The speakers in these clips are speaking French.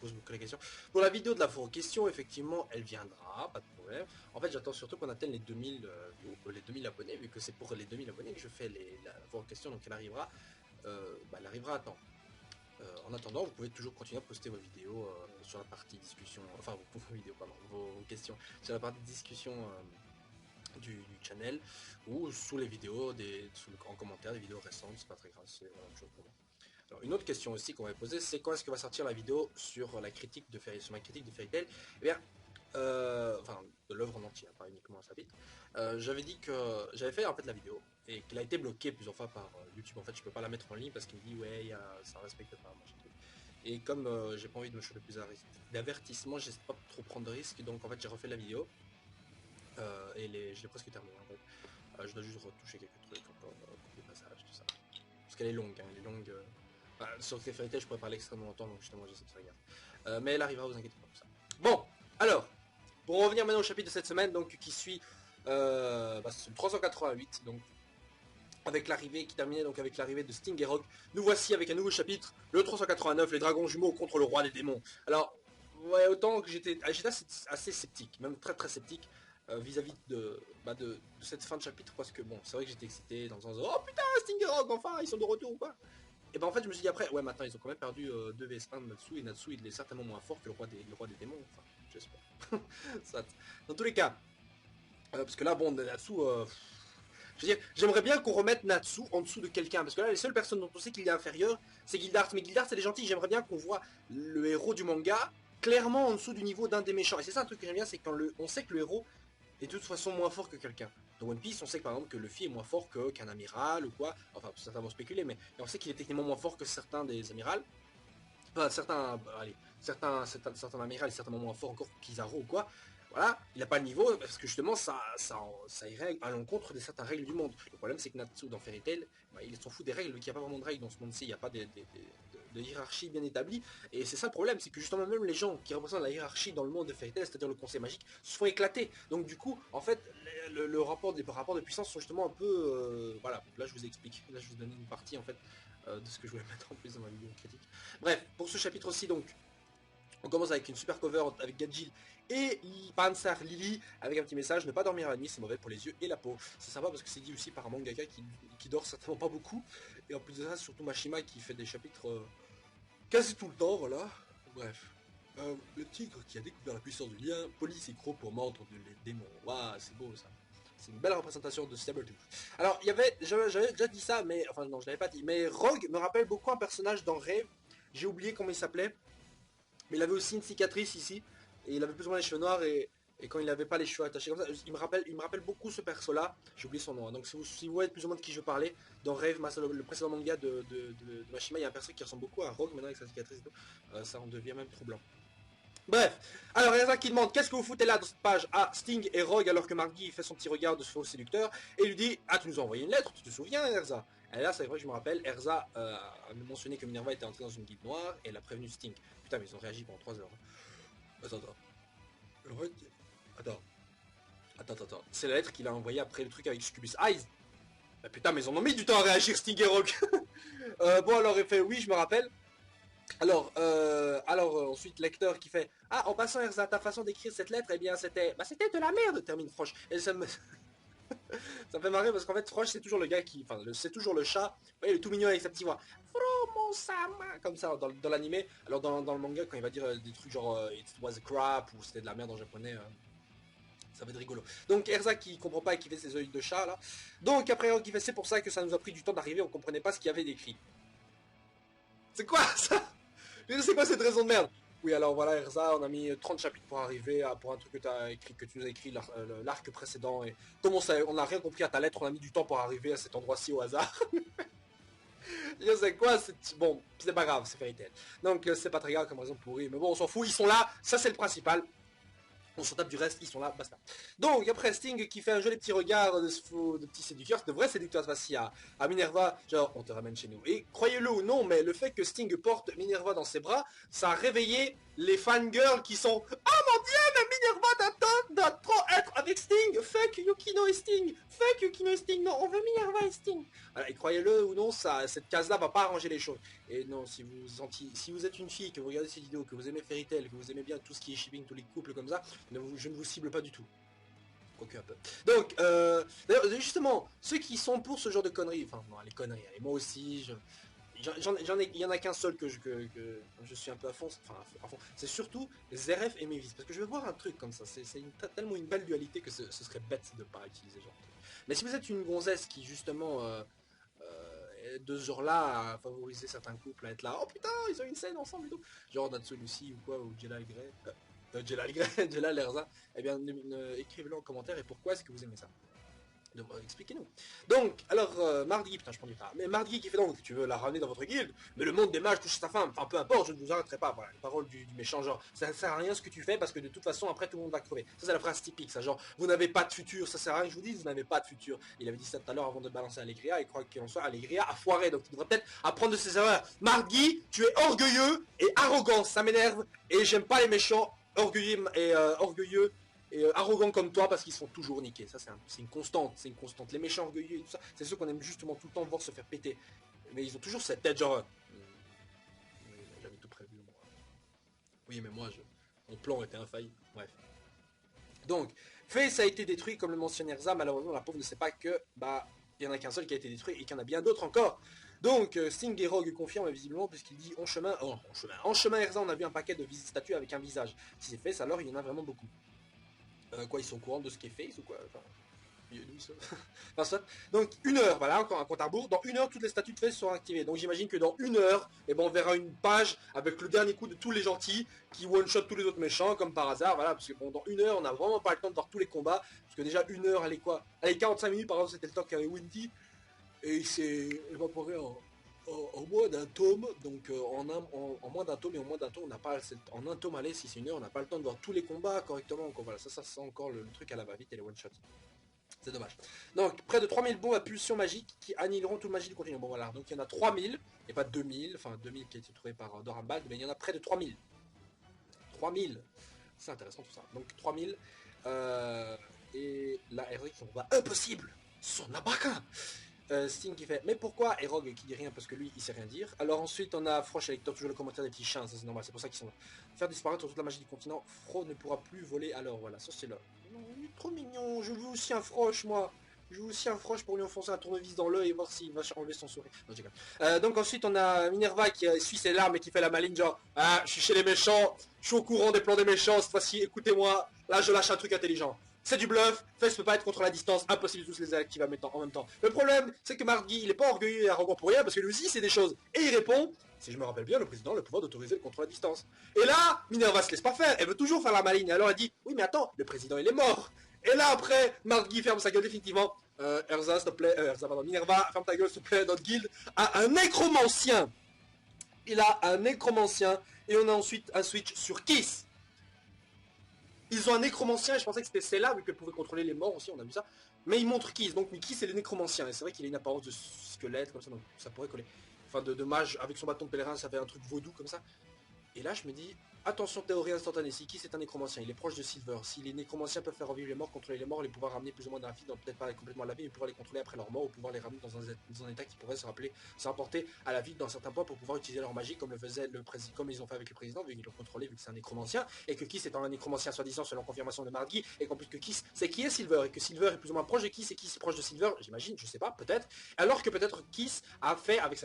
pose beaucoup la question. Pour la vidéo de la foire aux questions, effectivement, elle viendra, pas de problème. En fait, j'attends surtout qu'on atteigne les 2000 abonnés, vu que c'est pour les 2000 abonnés que je fais la foire aux questions, donc elle arrivera, elle arrivera à temps. En attendant, vous pouvez toujours continuer à poster vos vidéos sur la partie discussion, enfin vos vidéos, pardon, vos questions sur la partie discussion du channel ou sous les vidéos, en commentaire des vidéos récentes, c'est pas très grave, c'est la même chose pour moi. Alors une autre question aussi qu'on va poser, c'est quand est-ce que va sortir la vidéo sur la critique de sur ma critique de Fairy Tail. Eh bien, enfin de l'œuvre en entier, pas uniquement un chapitre. J'avais dit que j'avais fait en fait la vidéo et qu'elle a été bloquée plusieurs fois par YouTube. En fait, je peux pas la mettre en ligne parce qu'il me dit ouais, ça respecte pas machin truc. Et comme j'ai pas envie de me choper plus d'avertissement, j'essaie pas trop prendre de risques, donc en fait j'ai refait la vidéo et je l'ai presque terminé en fait. Je dois juste retoucher quelques trucs encore, des passages, tout ça. Parce qu'elle est longue, hein, elle est longue. Sur les Fairy Tail, je pourrais parler extrêmement longtemps, donc justement j'essaie de faire gaffe. Mais elle arrivera, vous inquiétez pas pour ça. Bon, alors, pour revenir maintenant au chapitre de cette semaine, donc qui suit c'est le 388, donc avec l'arrivée qui terminait donc avec l'arrivée de Sting et Rogue, nous voici avec un nouveau chapitre, le 389, les dragons jumeaux contre le roi des démons. Alors, ouais, autant que j'étais assez sceptique, même très très sceptique vis-à-vis de cette fin de chapitre, parce que bon, c'est vrai que j'étais excité dans le sens de oh putain, Sting et Rogue, enfin, ils sont de retour ou quoi. Et ben en fait je me suis dit après, ouais maintenant ils ont quand même perdu 2 vs1 de Natsu, et Natsu il est certainement moins fort que le roi des démons, enfin j'espère. Dans tous les cas, parce que là bon Natsu, je veux dire, j'aimerais bien qu'on remette Natsu en dessous de quelqu'un, parce que là les seules personnes dont on sait qu'il est inférieur, c'est Gildart, mais Gildart c'est les gentils, j'aimerais bien qu'on voit le héros du manga clairement en dessous du niveau d'un des méchants, et c'est ça un truc que j'aime bien, c'est quand on sait que le héros est de toute façon moins fort que quelqu'un. Dans One Piece, on sait que par exemple que Luffy est moins fort qu'un amiral ou quoi, enfin certains vont spéculer, mais on sait qu'il est techniquement moins fort que certains des amirals. Enfin, certains amirals est certainement moins fort encore que Kizaru ou quoi. Voilà, il n'a pas le niveau, parce que justement ça irait à l'encontre de certaines règles du monde. Le problème c'est que Natsu dans Fairy Tail, il s'en fout des règles, vu qu'il n'y a pas vraiment de règles dans ce monde-ci, il n'y a pas de hiérarchie bien établie, et c'est ça le problème, c'est que justement même les gens qui représentent la hiérarchie dans le monde de Fairy Tail, c'est-à-dire le conseil magique, se font éclater. Donc du coup, en fait, les rapports de puissance sont justement un peu... voilà, là je vous explique, là je vous donne une partie en fait de ce que je voulais mettre en plus dans ma vidéo critique. Bref, pour ce chapitre aussi donc, on commence avec une super cover avec Gadjil et Pansar Lily avec un petit message: ne pas dormir la nuit, c'est mauvais pour les yeux et la peau. C'est sympa parce que c'est dit aussi par un mangaka qui dort certainement pas beaucoup. Et en plus de ça, surtout Mashima qui fait des chapitres quasi tout le temps, voilà. Bref. Le tigre qui a découvert la puissance du lien, police et croc pour mordre les démons. Waouh, c'est beau ça. C'est une belle représentation de Sabretooth. Alors, j'avais déjà dit ça, mais, enfin non, je l'avais pas dit, mais Rogue me rappelle beaucoup un personnage dans Rêve. J'ai oublié comment il s'appelait. Mais il avait aussi une cicatrice ici, et il avait plus ou moins les cheveux noirs, et quand il n'avait pas les cheveux attachés comme ça, il me rappelle beaucoup ce perso-là, j'ai oublié son nom, hein. Donc si vous voyez plus ou moins de qui je veux parler, dans Rêve, le précédent manga de Mashima, il y a un perso qui ressemble beaucoup à Rogue, maintenant avec sa cicatrice, ça en devient même troublant. Bref, alors Erza qui demande: qu'est-ce que vous foutez là dans cette page à Sting et Rogue, alors que Margui fait son petit regard de faux séducteur et lui dit: ah, tu nous as envoyé une lettre, tu te souviens Erza? Et là c'est vrai que je me rappelle, Erza a mentionné que Minerva était entrée dans une guilde noire et elle a prévenu Sting. Putain, mais ils ont réagi pendant 3 heures. Attends. Attends. C'est la lettre qu'il a envoyée après le truc avec Scubus Eyes. Bah putain, mais ils en ont mis du temps à réagir, Sting et Rogue. Bon alors il fait: oui, je me rappelle. Alors ensuite lecteur qui fait: ah, en passant Erza, ta façon d'écrire cette lettre, eh bien c'était de la merde, termine Frosh. Et ça me ça me fait marrer parce qu'en fait Frosh c'est toujours le gars qui, enfin c'est toujours le chat, ouais, il est tout mignon avec sa petite voix Fromo-sama comme ça dans l'animé. Alors dans le manga quand il va dire des trucs genre it was crap ou c'était de la merde en japonais, ça va être rigolo. Donc Erza qui comprend pas et qui fait ses yeux de chat là. Donc après qui fait: c'est pour ça que ça nous a pris du temps d'arriver, on comprenait pas ce qu'il y avait d'écrit. C'est quoi ça? C'est quoi cette raison de merde? Oui, alors voilà Erza, on a mis 30 chapitres pour arriver pour un truc que tu nous as écrit l'arc précédent, et comment ça, on n'a rien compris à ta lettre, on a mis du temps pour arriver à cet endroit-ci au hasard. Je sais quoi, bon, c'est pas grave, c'est Fairy Tail. Donc c'est pas très grave comme raison pourrie, mais bon, on s'en fout, ils sont là, ça c'est le principal. On s'en tape du reste, ils sont là, basta. Donc après Sting qui fait un joli petit regard de petit séducteur, de vrai séducteur cette fois-ci à Minerva, genre on te ramène chez nous. Et croyez-le ou non, mais le fait que Sting porte Minerva dans ses bras, ça a réveillé les fangirls qui sont: oh mon dieu, mais Minerva doit trop être avec Sting, fuck Yukino et Sting, fuck Yukino et Sting, non, on veut Minerva et Sting. Voilà, et croyez-le ou non, cette case-là va pas arranger les choses. Et non, si vous êtes une fille, que vous regardez ces vidéos, que vous aimez Fairy Tail, que vous aimez bien tout ce qui est shipping, tous les couples comme ça, je ne vous cible pas du tout. Quoique un peu. Donc, d'ailleurs, justement, ceux qui sont pour ce genre de conneries, enfin, non, les conneries, et moi aussi, il y en a qu'un seul que je suis un peu à fond, enfin à fond. C'est surtout Zeref et Mévis, parce que je veux voir un truc comme ça, c'est tellement une belle dualité que ce serait bête de pas utiliser ce genre de truc. Mais si vous êtes une gonzesse qui justement est de ce genre-là à favoriser certains couples, à être là, oh putain, ils ont une scène ensemble et tout, genre Natsu Lucy ou quoi, ou Jelal Grey, Jelal Grey, Jelal Erza, eh bien écrivez-le en commentaire et pourquoi est-ce que vous aimez ça. Expliquez-nous. Donc, alors, Mardi, putain, je prends du retard. Mais Mardi qui fait donc, tu veux la ramener dans votre guilde, mais le monde des mages touche sa femme. Enfin, peu importe, je ne vous arrêterai pas. Voilà, les paroles du méchant, genre, ça ne sert à rien ce que tu fais parce que de toute façon, après, tout le monde va crever. Ça, c'est la phrase typique, ça. Genre, vous n'avez pas de futur, ça sert à rien que je vous dise, vous n'avez pas de futur. Il avait dit ça tout à l'heure avant de balancer Allegria, et croit qu'il en soit, Allegria a foiré. Donc, tu devrais peut-être apprendre de ses erreurs. Mardi, tu es orgueilleux et arrogant, ça m'énerve, et j'aime pas les méchants orgueilleux et arrogants comme toi parce qu'ils sont toujours niqués. Ça c'est une constante, Les méchants orgueilleux et tout ça, c'est ceux qu'on aime justement tout le temps voir se faire péter. Mais ils ont toujours cette tête genre... j'avais tout prévu moi. Oui mais moi, mon plan était infaillible. Bref. Donc, Face a été détruit comme le mentionne Erza, malheureusement la pauvre ne sait pas que, bah, il y en a qu'un seul qui a été détruit et qu'il y en a bien d'autres encore. Donc, Sting et Rogue confirment visiblement puisqu'il dit en chemin Erza on a vu un paquet de statues avec un visage. Si c'est Face alors il y en a vraiment beaucoup. Quoi, ils sont au courant de ce qui est Face ou quoi, enfin, enfin, soit. Donc 1 heure, voilà, encore un compte à rebours. Dans 1 heure, toutes les statues de Face seront activées. Donc j'imagine que dans 1 heure, eh ben, on verra une page avec le dernier coup de tous les gentils qui one-shot tous les autres méchants, comme par hasard, voilà, parce que bon, dans 1 heure, on n'a vraiment pas le temps de voir tous les combats, parce que déjà 1 heure, allez quoi, allez 45 minutes par exemple, c'était le temps qu'avait Winty, et il s'est évaporé en moins d'un tome, donc en moins d'un tome et en moins d'un tome, on n'a pas en un tome, allez, si c'est 1 heure, on n'a pas le temps de voir tous les combats correctement, donc voilà, ça sent encore le truc à la va-vite et les one-shots. C'est dommage. Donc, près de 3000 bombes à pulsion magique qui annihileront tout le magie du continent. Bon voilà, donc il y en a 3000, et pas 2000, enfin 2000 qui a été trouvé par Dorambald, mais il y en a près de 3000. 3000, c'est intéressant tout ça. Donc 3000, et la Rogue qui va impossible, son abraca. Sting qui fait mais pourquoi, et Rogue qui dit rien parce que lui il sait rien dire. Alors ensuite on a Frosh avec toujours le commentaire des petits chiens, ça c'est normal, c'est pour ça qu'ils sont là. Faire disparaître toute la magie du continent, Fro ne pourra plus voler alors, voilà, ça c'est là. Non, il est trop mignon, je veux aussi un Frosh moi. Je veux aussi un Frosh pour lui enfoncer un tournevis dans l'œil et voir s'il va enlever son sourire. Non, donc ensuite on a Minerva qui suit ses larmes et qui fait la maligne genre ah je suis chez les méchants, je suis au courant des plans des méchants, cette fois-ci écoutez-moi, là je lâche un truc intelligent. C'est du bluff, Face peut pas être contre la distance, impossible de tous les activer en même temps. Le problème, c'est que Margui, il est pas orgueilleux et arrogant pour rien, parce que lui aussi c'est des choses. Et il répond, si je me rappelle bien, le président a le pouvoir d'autoriser le contrôle à distance. Et là, Minerva se laisse pas faire, elle veut toujours faire la maligne, alors elle dit, oui mais attends, le président il est mort. Et là après, Margui ferme sa gueule définitivement. Erza, s'il te plaît, Minerva, ferme ta gueule s'il te plaît, notre guilde a un nécromancien. Il a un nécromancien, et on a ensuite un switch sur Kiss. Ils ont un nécromancien et je pensais que c'était celle-là vu qu'elle pouvait contrôler les morts aussi, on a vu ça. Mais ils montrent Kiss, donc Kiss c'est le nécromancien et c'est vrai qu'il a une apparence de squelette comme ça, donc ça pourrait coller. Enfin de mage avec son bâton de pèlerin, ça fait un truc vaudou comme ça. Et là je me dis, attention théorie instantanée, si Kiss est un nécromancien, il est proche de Silver. Si les nécromanciens peuvent faire revivre les morts, contrôler les morts, les pouvoir ramener plus ou moins dans la vie, donc peut-être pas complètement à la vie, mais pouvoir les contrôler après leur mort ou pouvoir les ramener dans un état qui pourrait se rapporter à la vie dans certains points pour pouvoir utiliser leur magie comme le faisait le président, comme ils ont fait avec le président, vu qu'ils l'ont contrôlé, vu que c'est un nécromancien, et que Kiss étant un nécromancien soi-disant selon confirmation de Margui, et qu'en plus que Kiss c'est qui est Silver, et que Silver est plus ou moins proche de Kiss, et Kiss est proche de Silver, j'imagine, je sais pas, peut-être, alors que peut-être Kiss a fait avec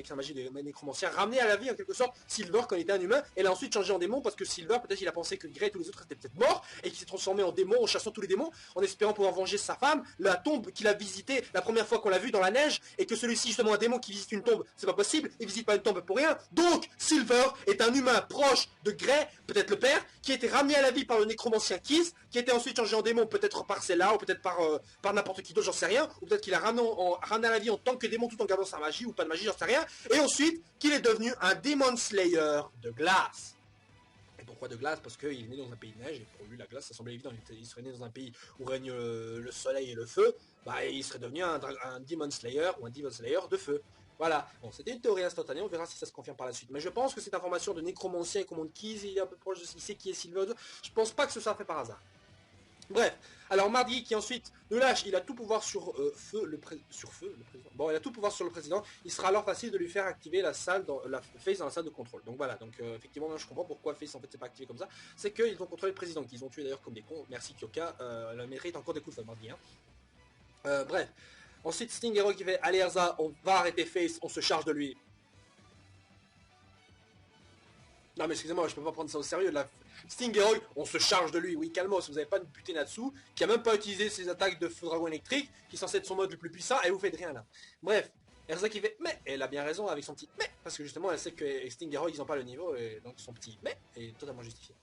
sa magie de nécromancien ramener à la vie en quelque sorte Silver quand il était un humain, et l'a ensuite changé en démon parce que Silver peut-être il a pensé que Grey et tous les autres étaient peut-être morts et qu'il s'est transformé en démon en chassant tous les démons en espérant pouvoir venger sa femme, la tombe qu'il a visitée la première fois qu'on l'a vu dans la neige, et que celui-ci justement un démon qui visite une tombe, c'est pas possible, il visite pas une tombe pour rien. Donc Silver est un humain proche de Grey, peut-être le père, qui a été ramené à la vie par le nécromancien Kiss, qui a été ensuite changé en démon peut-être par celle-là ou peut-être par n'importe qui d'autre, j'en sais rien, ou peut-être qu'il a ramené à la vie en tant que démon tout en gardant sa magie ou pas de magie, j'en sais rien, et ensuite qu'il est devenu un Demon Slayer de glace. Et pourquoi de glace? Parce qu'il est né dans un pays de neige, et pour lui la glace ça semblait évident, il serait né dans un pays où règne le soleil et le feu, bah il serait devenu un Demon Slayer ou un Demon Slayer de feu. Voilà, bon c'était une théorie instantanée, on verra si ça se confirme par la suite. Mais je pense que cette information de nécromancien et comment Keys il est un peu proche de ce qu'il sait qui est Silver, je pense pas que ce soit fait par hasard. Bref, alors Mardi qui ensuite nous lâche, il a tout pouvoir sur le président. Bon, il a tout pouvoir sur le président. Il sera alors facile de lui faire activer la salle la Face dans la salle de contrôle. Donc voilà, donc effectivement, moi, je comprends pourquoi Face en fait c'est pas activé comme ça. C'est qu'ils ont contrôlé le président, qu'ils ont tué d'ailleurs comme des cons. Merci Kyoka, la mérite encore des coups de Mardi. Hein. Bref, ensuite Sting et Rogue qui fait allez Erza, on va arrêter Face, on se charge de lui. Non mais excusez-moi, je peux pas prendre ça au sérieux. La Sting et Rogue, on se charge de lui. Oui, calmos, vous avez pas de buté Natsu, qui a même pas utilisé ses attaques de feu dragon électrique, qui est censé être son mode le plus puissant, et vous faites rien là. Bref, Erza qui fait mais, elle a bien raison avec son petit mais, parce que justement elle sait que Sting et Rogue ils ont pas le niveau, et donc son petit mais est totalement justifié.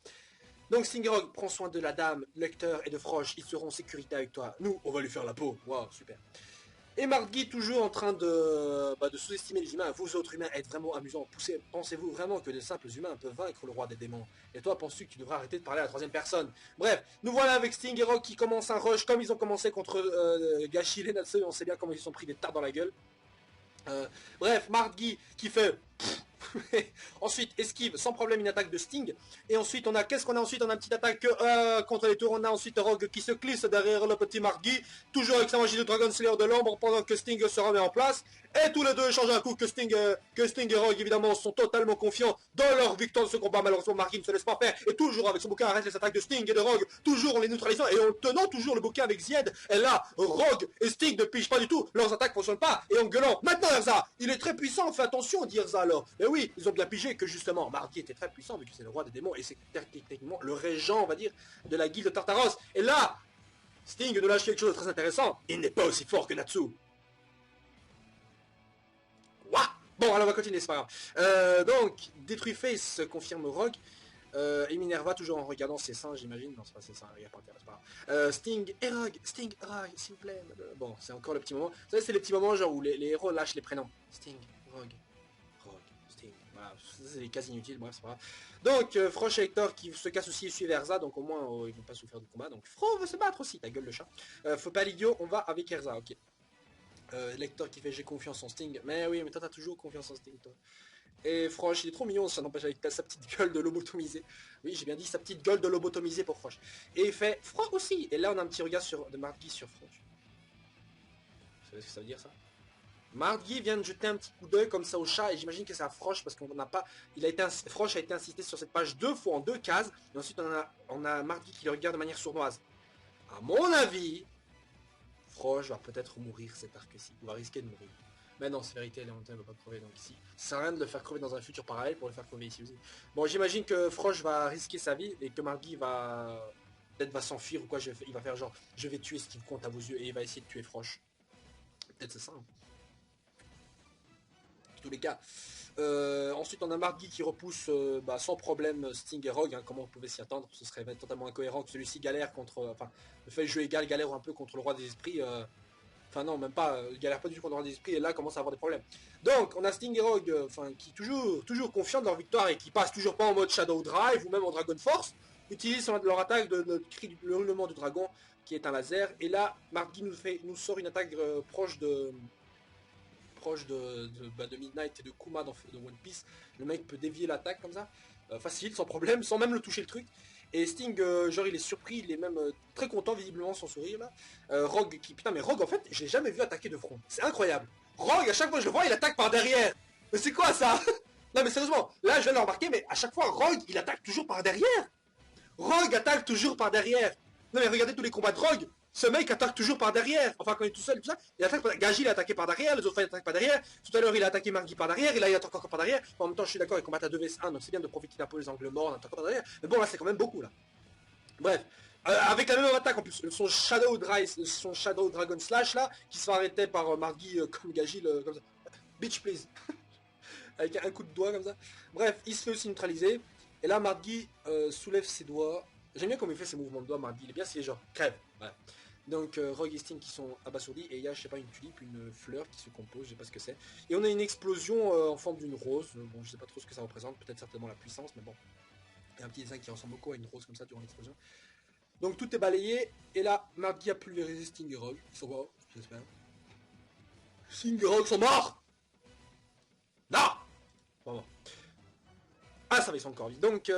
Donc Sting et Rogue, prends soin de la dame, Lecter et de Frosh, ils seront en sécurité avec toi. Nous, on va lui faire la peau. Waouh, super. Et Margui toujours en train de sous-estimer les humains. Vous autres humains êtes vraiment amusants. Pensez-vous vraiment que de simples humains peuvent vaincre le roi des démons? Et toi, penses-tu que tu devrais arrêter de parler à la troisième personne? Bref, nous voilà avec Sting et Rogue qui commencent un rush comme ils ont commencé contre Gashi et Natsu. On sait bien comment ils se sont pris des tartes dans la gueule. Bref, Margui qui fait... ensuite esquive sans problème une attaque de Sting, et ensuite on a qu'est-ce qu'on a ensuite, on a une petite attaque contre les tours, on a ensuite Rogue qui se glisse derrière le petit Margui, toujours avec sa magie de Dragon Slayer de l'ombre pendant que Sting se remet en place, et tous les deux échangent un coup que Sting et Rogue évidemment sont totalement confiants dans leur victoire de ce combat. Malheureusement Margui ne se laisse pas faire, et toujours avec son bouquin arrête les attaques de Sting et de Rogue, toujours en les neutralisant et en tenant toujours le bouquin avec Zied, et là Rogue et Sting ne pigent pas du tout, leurs attaques ne fonctionnent pas, et en gueulant maintenant Erza, il est très puissant, fais attention, dit Erza alors. Et oui, ils ont bien pigé que justement Mardi était très puissant vu que c'est le roi des démons et c'est techniquement le régent, on va dire, de la guilde de Tartaros. Et là, Sting nous lâche quelque chose de très intéressant. Il n'est pas aussi fort que Natsu. Ouah. Bon, alors on va continuer, c'est pas grave. Donc, détruit Face, confirme Rogue. Et Minerva toujours en regardant ses seins, j'imagine. Non, c'est pas ses seins, il n'y a pas intérêt, c'est pas grave. Sting et Rogue, s'il vous plaît. Bon, c'est encore le petit moment. Vous savez, c'est les petits moments genre où les héros lâchent les prénoms. Sting, Rogue. Voilà, c'est quasi inutile, bref, c'est pas grave. Donc, Frosh et Hector qui se cassent aussi et suivent Erza, donc au moins ils vont pas souffrir du combat. Donc, Fro veut se battre aussi, ta gueule le chat. Faut pas l'idiot, on va avec Erza, ok. Lector qui fait j'ai confiance en Sting. Mais oui, mais toi t'as toujours confiance en Sting, toi. Et Frosh, il est trop mignon, ça n'empêche avec sa petite gueule de lobotomisé. Oui, j'ai bien dit sa petite gueule de lobotomisé pour Frosh. Et il fait Fro aussi. Et là, on a un petit regard de Margui sur Frosh. Vous savez ce que ça veut dire, ça? Margui vient de jeter un petit coup d'œil comme ça au chat et j'imagine que c'est à Frosh parce qu'on n'a pas... Frosh a été insisté sur cette page 2 fois en 2 cases et ensuite on a Margui qui le regarde de manière sournoise. À mon avis, Frosh va peut-être mourir cet arc-ci. Il va risquer de mourir. Mais non, c'est vérité, Léontin ne va pas crever donc ici. Ça sert à rien de le faire crever dans un futur parallèle pour le faire crever ici aussi. Bon, j'imagine que Frosh va risquer sa vie et que Margui va... peut-être va s'enfuir ou quoi, il va faire genre je vais tuer ce qui compte à vos yeux et il va essayer de tuer Frosh. Peut-être c'est ça. Hein. Tous les cas. Ensuite, on a Margui qui repousse sans problème Sting et Rogue, hein, comment on pouvait s'y attendre. Ce serait totalement incohérent que celui-ci galère contre... Enfin, le fait de jeu égal galère un peu contre le roi des esprits. Enfin non, même pas, galère pas du tout contre le roi des esprits et là commence à avoir des problèmes. Donc, on a Sting et Rogue qui toujours confiants de leur victoire et qui passent toujours pas en mode Shadow Drive ou même en Dragon Force, utilisent leur attaque de cri le hurlement du dragon qui est un laser. Et là, Margui nous sort une attaque proche de Midnight et de Kuma de One Piece. Le mec peut dévier l'attaque comme ça, facile, sans problème, sans même le toucher le truc. Et Sting, genre il est surpris, il est même très content visiblement son sourire là. Rogue qui, putain mais Rogue en fait, je l'ai jamais vu attaquer de front, c'est incroyable. Rogue à chaque fois que je le vois, il attaque par derrière. Mais c'est quoi ça? Non mais sérieusement, là je viens de le remarquer, mais à chaque fois Rogue il attaque toujours par derrière. Rogue attaque toujours par derrière. Non mais regardez tous les combats de Rogue. Ce mec attaque toujours par derrière. Enfin, quand il est tout seul, tout ça, il attaque par... Gaji, il a attaqué par derrière, les autres fois, il attaque par derrière. Tout à l'heure, il a attaqué Margui par derrière, et là, il attaque encore par derrière. Bon, en même temps, je suis d'accord, il combat à 2 vs 1, donc c'est bien de profiter d'un peu les angles morts, d'attaquer par derrière. Mais bon, là, c'est quand même beaucoup, là. Bref. Avec la même attaque, en plus, son Shadow Dragon Slash, là, qui se fait arrêter par Margui comme Gaji, comme ça. Bitch, please. Avec un coup de doigt, comme ça. Bref, il se fait aussi neutraliser. Et là, Margui soulève ses doigts. J'aime bien comment il fait ses mouvements de doigts, Margui. Il est bien, c'est genre, crève. Ouais. Donc Rogue et Sting qui sont abasourdis et il y a je sais pas une tulipe, une fleur qui se compose, je sais pas ce que c'est. Et on a une explosion en forme d'une rose, bon je sais pas trop ce que ça représente, peut-être certainement la puissance mais bon. Il y a un petit dessin qui ressemble beaucoup à une rose comme ça durant l'explosion. Donc tout est balayé et là Margui a pulvérisé Sting et Rogue, ils sont morts, j'espère. Sting et Rogue sont morts. Non. Bon. Ah, ça va, ils sont encore vie. Donc,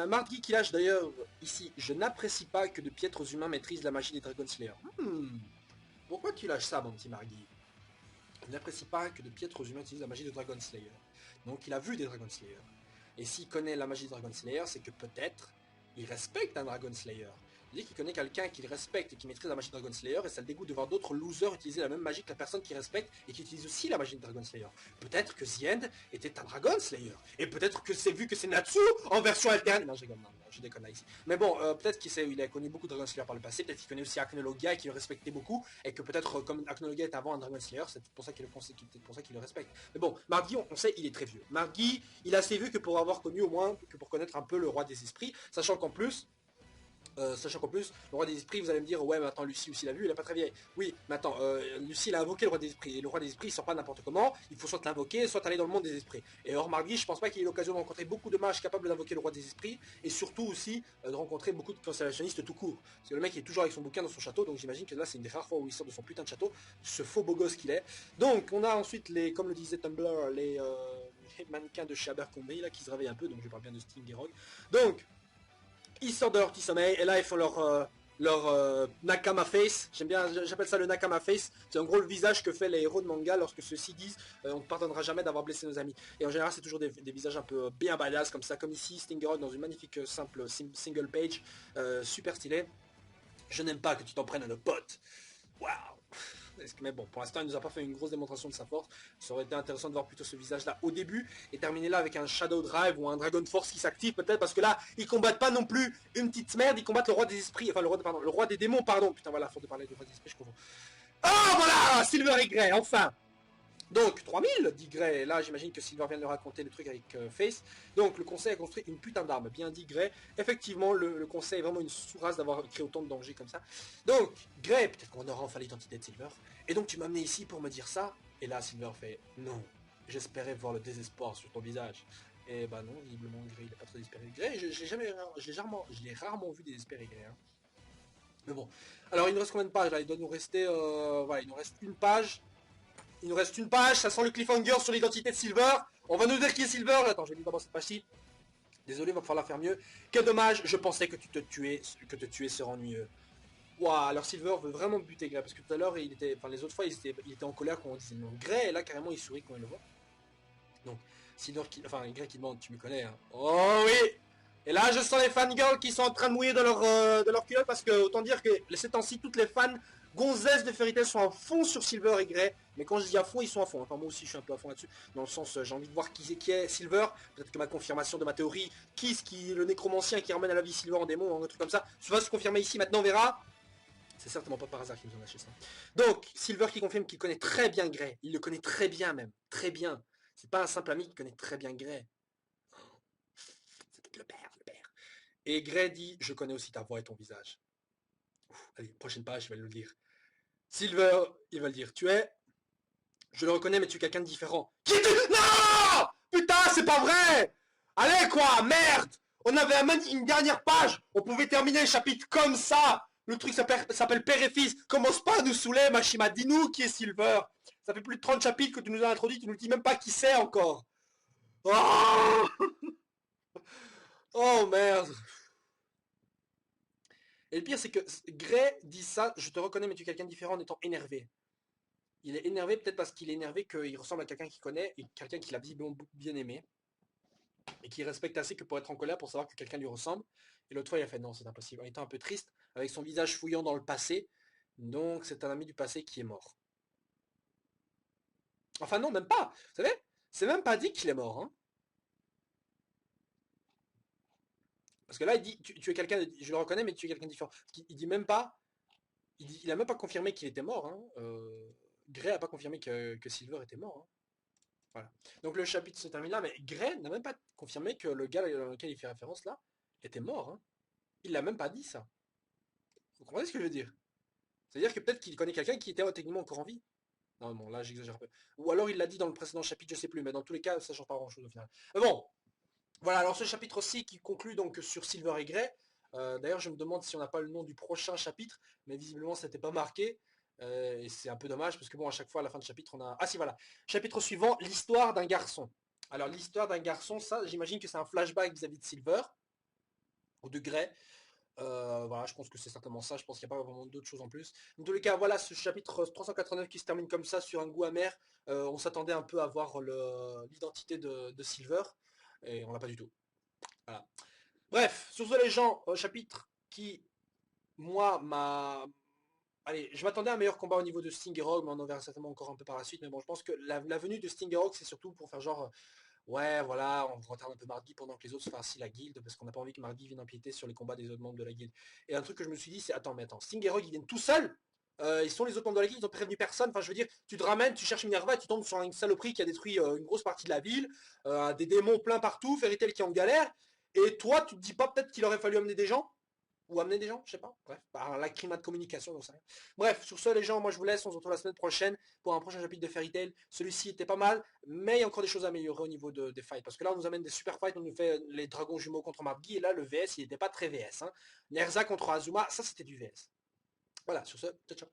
Mardi qui lâche d'ailleurs ici. Je n'apprécie pas que de piètres humains maîtrisent la magie des Dragon Slayer. Pourquoi tu lâches ça, mon petit Mardi? Je n'apprécie pas que de piètres humains utilisent la magie de Dragon Slayer. Donc, il a vu des Dragon Slayer. Et s'il connaît la magie de Dragon Slayer, c'est que peut-être il respecte un Dragon Slayer. Il dit qu'il connaît quelqu'un qu'il respecte et qui maîtrise la magie de Dragon Slayer, et ça le dégoûte de voir d'autres losers utiliser la même magie que la personne qui respecte et qui utilise aussi la magie de Dragon Slayer. Peut-être que The End était un Dragon Slayer. Et peut-être que c'est vu que c'est Natsu en version alterne. Non, je rigole, non, je déconne là ici. Mais bon, peut-être qu'il a connu beaucoup de Dragon Slayer par le passé, peut-être qu'il connaît aussi Aknologia et qu'il le respectait beaucoup, et que peut-être comme Aknologia est avant un Dragon Slayer, c'est pour ça qu'il le respecte. Mais bon, Margi, on sait, il est très vieux. Margi, il a assez vu que pour avoir connu au moins, que pour connaître un peu le roi des esprits, sachant qu'en plus, le roi des esprits, vous allez me dire, ouais, mais attends, Lucie aussi l'a vu, il est pas très vieille. Oui, mais attends, Lucie, il a invoqué le roi des esprits. Et le roi des esprits, il sort pas n'importe comment. Il faut soit l'invoquer, soit aller dans le monde des esprits. Et or, Margui, je pense pas qu'il ait eu l'occasion de rencontrer beaucoup de mages capables d'invoquer le roi des esprits. Et surtout aussi, de rencontrer beaucoup de constellationnistes tout court. Parce que le mec, il est toujours avec son bouquin dans son château. Donc j'imagine que là, c'est une des rares fois où il sort de son putain de château. Ce faux beau gosse qu'il est. Donc, on a ensuite, comme le disait Tumblr, les mannequins de chez Abercrombie, là, qui se réveillent un peu. Donc, je parle bien de Sting et Rogue. Donc, ils sortent de leur petit sommeil et là ils font leur Nakama Face. J'aime bien, j'appelle ça le Nakama Face. C'est en gros le visage que fait les héros de manga lorsque ceux-ci disent on ne pardonnera jamais d'avoir blessé nos amis. Et en général c'est toujours des visages un peu bien badass comme ça, comme ici Stinger dans une magnifique simple single page, super stylé. Je n'aime pas que tu t'en prennes à nos potes. Waouh. Mais bon, pour l'instant, il nous a pas fait une grosse démonstration de sa force. Ça aurait été intéressant de voir plutôt ce visage-là au début et terminer là avec un Shadow Drive ou un Dragon Force qui s'active peut-être parce que là, ils combattent pas non plus une petite merde, ils combattent le roi des esprits, enfin le roi des démons, pardon. Putain, voilà, faut de parler du roi des esprits, je confonds. Ah, voilà, Silver et Grey, enfin. Donc 3000, dit Grey, là j'imagine que Silver vient de raconter le truc avec Face. Donc le conseil a construit une putain d'arme, bien dit Grey. Effectivement, le conseil est vraiment une sous-race d'avoir créé autant de dangers comme ça. Donc Grey, peut-être qu'on aura enfin l'identité de Silver. Et donc tu m'as amené ici pour me dire ça. Et là Silver fait non. J'espérais voir le désespoir sur ton visage. Et bah non, visiblement Grey il est pas très désespéré. Grey, je l'ai rarement vu désespéré Grey. Hein. Mais bon. Alors il nous reste combien de pages là? Il doit nous rester, voilà, il nous reste une page. Il nous reste une page, ça sent le cliffhanger sur l'identité de Silver. On va nous dire qui est Silver. Attends, je vais lire d'abord cette page-ci. Désolé, il va falloir faire mieux. Quel dommage, je pensais que te tuer serait ennuyeux. Ouah, alors Silver veut vraiment buter Grey, parce que tout à l'heure, les autres fois, il était en colère quand on disait non. Grey, et là, carrément, il sourit quand il le voit. Donc, Grey qui demande, tu me connais, hein. Oh oui. Et là, je sens les fangirls qui sont en train de mouiller de leur culotte, parce que, autant dire que ces temps-ci, toutes les fans gonzesses de Fairy Tail sont à fond sur Silver et Grey. Mais quand je dis à fond, ils sont à fond. Enfin, moi aussi, je suis un peu à fond là-dessus. Dans le sens, j'ai envie de voir qui est Silver. Peut-être que ma confirmation de ma théorie, le nécromancien qui ramène à la vie Silver en démon, un truc comme ça, va se confirmer ici. Maintenant, on verra. C'est certainement pas par hasard qu'ils nous ont lâché ça. Donc, Silver qui confirme qu'il connaît très bien Grey. Il le connaît très bien même. Très bien. C'est pas un simple ami qui connaît très bien Grey. C'est peut-être le père, le père. Et Grey dit, je connais aussi ta voix et ton visage. Allez, prochaine page, je vais le dire. Silver, il va le dire, je le reconnais, mais tu es quelqu'un de différent. Non. Putain, c'est pas vrai. Allez quoi, merde. On avait une dernière page. On pouvait terminer le chapitre comme ça. Le truc s'appelle Père et Fils. Commence pas à nous saouler, Machima. Dis-nous qui est Silver. Ça fait plus de 30 chapitres que tu nous as introduit. Tu nous dis même pas qui c'est encore. Oh, oh merde. Et le pire, c'est que Grey dit ça. Je te reconnais, mais tu es quelqu'un de différent en étant énervé. Il est énervé peut-être parce qu'il est énervé qu'il ressemble à quelqu'un qu'il connaît et quelqu'un qu'il a visiblement bien aimé. Et qu'il respecte assez que pour être en colère pour savoir que quelqu'un lui ressemble. Et l'autre fois, il a fait non, c'est impossible. En étant un peu triste, avec son visage fouillant dans le passé. Donc, c'est un ami du passé qui est mort. Enfin, non, même pas. Vous savez, c'est même pas dit qu'il est mort. Hein. Parce que là, il dit tu es quelqu'un, je le reconnais, mais tu es quelqu'un de différent. Il dit même pas, il a même pas confirmé qu'il était mort. Hein. Grey a pas confirmé que Silver était mort. Hein. Voilà. Donc le chapitre se termine là, mais Grey n'a même pas confirmé que le gars auquel il fait référence là était mort. Hein. Il l'a même pas dit ça. Vous comprenez ce que je veux dire? C'est-à-dire que peut-être qu'il connaît quelqu'un qui était techniquement encore en vie. Non, bon, là j'exagère un peu. Ou alors il l'a dit dans le précédent chapitre, je sais plus, mais dans tous les cas, ça change pas grand-chose au final. Mais bon, voilà, alors ce chapitre aussi qui conclut donc sur Silver et Grey. D'ailleurs, je me demande si on n'a pas le nom du prochain chapitre, mais visiblement ça n'était pas marqué. Et c'est un peu dommage parce que bon, à chaque fois à la fin de chapitre, on a. Ah si, voilà. Chapitre suivant, l'histoire d'un garçon. Alors l'histoire d'un garçon, ça, j'imagine que c'est un flashback vis-à-vis de Silver, ou de Grey. Voilà, je pense que c'est certainement ça. Je pense qu'il n'y a pas vraiment d'autres choses en plus. Dans tous les cas, voilà, ce chapitre 389 qui se termine comme ça sur un goût amer. On s'attendait un peu à voir l'identité de Silver, et on l'a pas du tout. Voilà. Bref, sur ce les gens, chapitre qui, moi, m'a... Allez, je m'attendais à un meilleur combat au niveau de Sting et Rogue, mais on en verra certainement encore un peu par la suite. Mais bon, je pense que la venue de Sting et Rogue, c'est surtout pour faire genre, ouais, voilà, on retarde un peu Mardi pendant que les autres se fassent la guilde, parce qu'on n'a pas envie que Mardi vienne empiéter sur les combats des autres membres de la guilde. Et un truc que je me suis dit, c'est, attends, mais attends, Sting et Rogue, ils viennent tout seuls. Ils sont les autres membres de la guilde, ils ont prévenu personne. Enfin, je veux dire, tu te ramènes, tu cherches Minerva, et tu tombes sur une saloperie qui a détruit une grosse partie de la ville, des démons plein partout, Fairy Tail qui est en galère. Et toi, tu te dis pas peut-être qu'il aurait fallu amener des gens ou amener des gens, je sais pas. Bref, par la climat de communication, j'en sais rien. Bref, sur ce, les gens, moi je vous laisse. On se retrouve la semaine prochaine pour un prochain chapitre de Fairy Tail. Celui-ci était pas mal, mais il y a encore des choses à améliorer au niveau des fights. Parce que là, on nous amène des super fights. On nous fait les dragons jumeaux contre Mabgi. Et là, le VS, il était pas très VS. Hein. Nerza contre Azuma, ça c'était du VS. Voilà, sur ce, ciao ciao.